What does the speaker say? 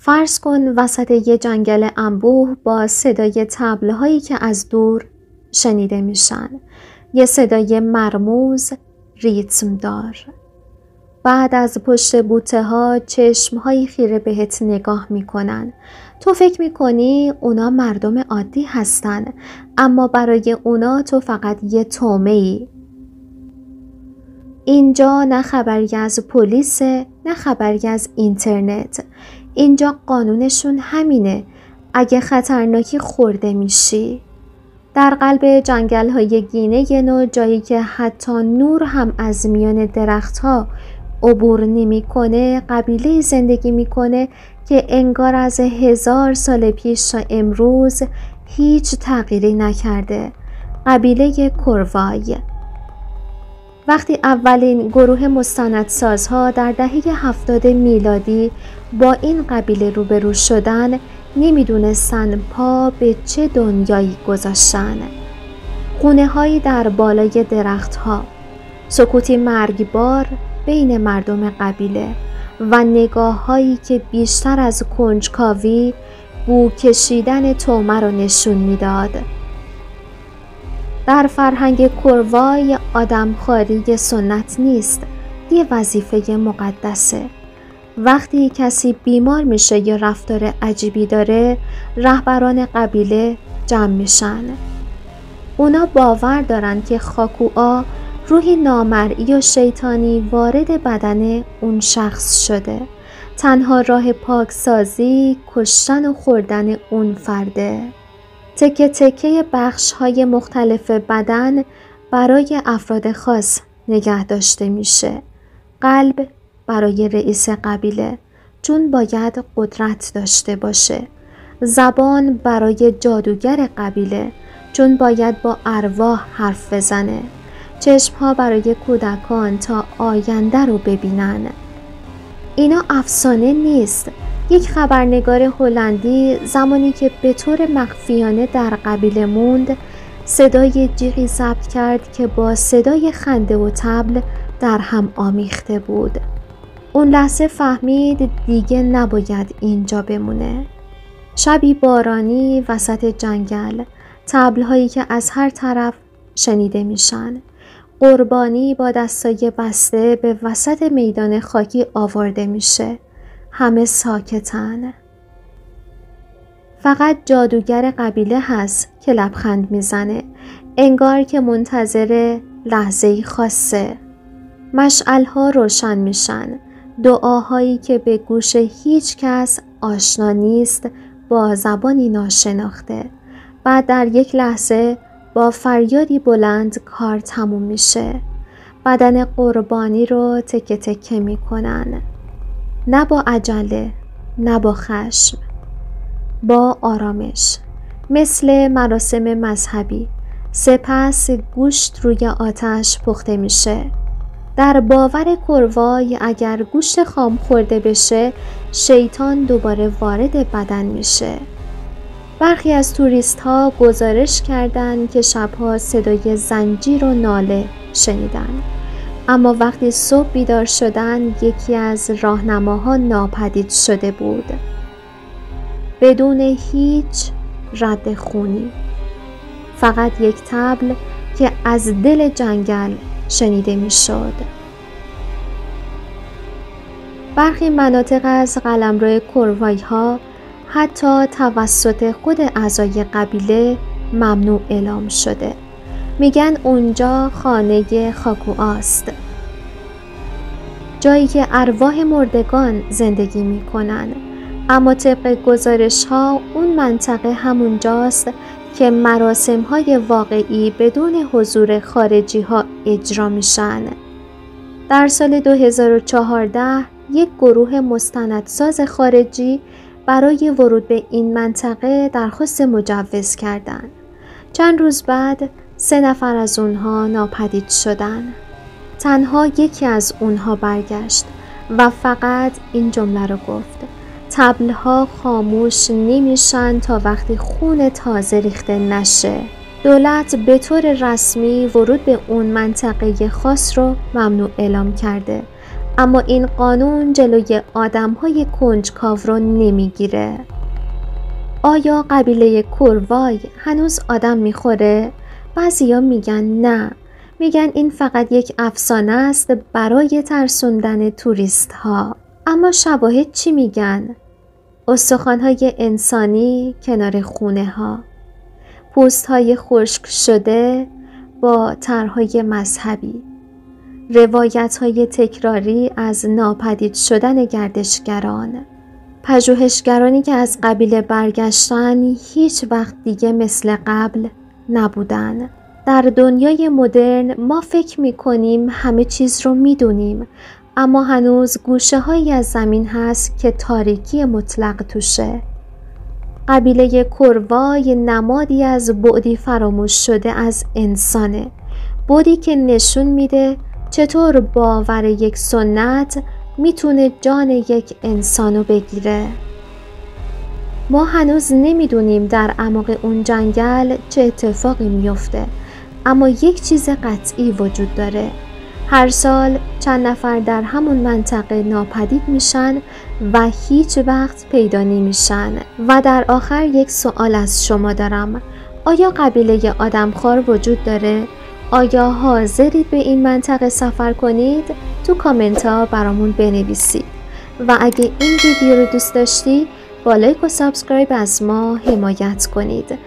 فرض کن وسط یه جنگل انبوه با صدای طبل‌هایی که از دور شنیده میشن. یه صدای مرموز، ریتم دار. بعد از پشت بوته ها چشم‌هایی خیره بهت نگاه میکنن. تو فکر میکنی اونا مردم عادی هستن، اما برای اونا تو فقط یه طعمه‌ای. اینجا نه خبری از پلیس، نه خبری از اینترنت. اینجا قانونشون همینه، اگه خطرناکی خورده میشی. در قلب جنگل های گینه یه نوع، جایی که حتی نور هم از میان درخت ها عبور نمی کنه، قبیله زندگی میکنه که انگار از 1000 سال پیش تا امروز هیچ تغییری نکرده. قبیله کوروای. وقتی اولین گروه مستندسازها در دهه 70 میلادی با این قبیله روبرو شدن، نمیدونستن پا به چه دنیایی گذاشتن. خونه هایی در بالای درخت ها، سکوتی مرگبار بین مردم قبیله و نگاه هایی که بیشتر از کنجکاوی بو کشیدن طعمه رو نشون میداد. در فرهنگ کوروای آدمخواری یه سنت نیست، یه وظیفه مقدسه. وقتی کسی بیمار میشه یا رفتار عجیبی داره، رهبران قبیله جمع میشن. اونا باور دارن که خاکوآ، روحی نامرئی و شیطانی وارد بدن اون شخص شده. تنها راه پاکسازی کشتن و خوردن اون فرده. تکه تکه بخش های مختلف بدن برای افراد خاص نگه داشته میشه. قلب برای رئیس قبیله، چون باید قدرت داشته باشه. زبان برای جادوگر قبیله، چون باید با ارواح حرف بزنه. چشمها برای کودکان تا آینده رو ببینن. اینا افسانه نیست. یک خبرنگار هلندی زمانی که به طور مخفیانه در قبیله موند، صدای جیغی ضبط کرد که با صدای خنده و طبل در هم آمیخته بود. اون لحظه فهمید دیگه نباید اینجا بمونه. شبی بارانی وسط جنگل، طبل‌هایی که از هر طرف شنیده میشن. قربانی با دستای بسته به وسط میدان خاکی آورده میشه. همه ساکتن. فقط جادوگر قبیله هست که لبخند میزنه، انگار که منتظر لحظه‌ای خاصه. مشعل‌ها روشن میشن. دعاهایی که به گوش هیچ کس آشنا نیست با زبانی ناشناخته. بعد در یک لحظه با فریادی بلند کار تموم میشه. بدن قربانی رو تکه تکه میکنن. نه با عجله، نه با خشم، با آرامش، مثل مراسم مذهبی. سپس گوشت روی آتش پخته میشه. در باور کوروای اگر گوشت خام خورده بشه، شیطان دوباره وارد بدن میشه. برخی از توریست ها گزارش کردند که شبها صدای زنجیر و ناله شنیدن. اما وقتی صبح بیدار شدن، یکی از راهنماها ناپدید شده بود. بدون هیچ رد خونی. فقط یک طبل که از دل جنگل شنیده می شد. برخی مناطق از قلمرو کوروای ها حتی توسط خود اعضای قبیله ممنوع اعلام شده. میگن اونجا خانه خاکوآست، جایی که ارواح مردگان زندگی میکنن. اما طبق گزارش ها اون منطقه همونجاست که مراسم های واقعی بدون حضور خارجی ها اجرا میشن. در سال 2014 یک گروه مستندساز خارجی برای ورود به این منطقه درخواست مجوز کردند. چند روز بعد 3 نفر از اونها ناپدید شدن. تنها یکی از اونها برگشت و فقط این جمله رو گفت: طبل‌ها خاموش نمیشن تا وقتی خون تازه ریخته نشه. دولت به طور رسمی ورود به اون منطقه خاص رو ممنوع اعلام کرده، اما این قانون جلوی آدم‌های کنجکاو رو نمیگیره. آیا قبیله کوروای هنوز آدم میخوره؟ بعضیا میگن نه. میگن این فقط یک افسانه است برای ترسوندن توریست ها. اما شواهد چی میگن؟ استخوان‌های انسانی کنار خونه ها، پوست‌های خشک شده با طرح‌های مذهبی، روایت‌های تکراری از ناپدید شدن گردشگران، پژوهشگرانی که از قبیله برگشتن هیچ وقت دیگه مثل قبل نبودن. در دنیای مدرن ما فکر می‌کنیم همه چیز رو می‌دونیم، اما هنوز گوشه‌هایی از زمین هست که تاریکی مطلق توشه. قبیله کوروای نمادی از بعدی فراموش شده از انسانه، بعدی که نشون میده چطور باور یک سنت میتونه جان یک انسانو بگیره. ما هنوز نمیدونیم در اعماق اون جنگل چه اتفاقی میفته، اما یک چیز قطعی وجود داره. هر سال چند نفر در همون منطقه ناپدید میشن و هیچ وقت پیدا نمیشن. و در آخر یک سوال از شما دارم. آیا قبیله آدمخوار وجود داره؟ آیا حاضرید به این منطقه سفر کنید؟ تو کامنت ها برامون بنویسید. و اگه این ویدیو رو دوست داشتی با لایک و سابسکرایب از ما حمایت کنید.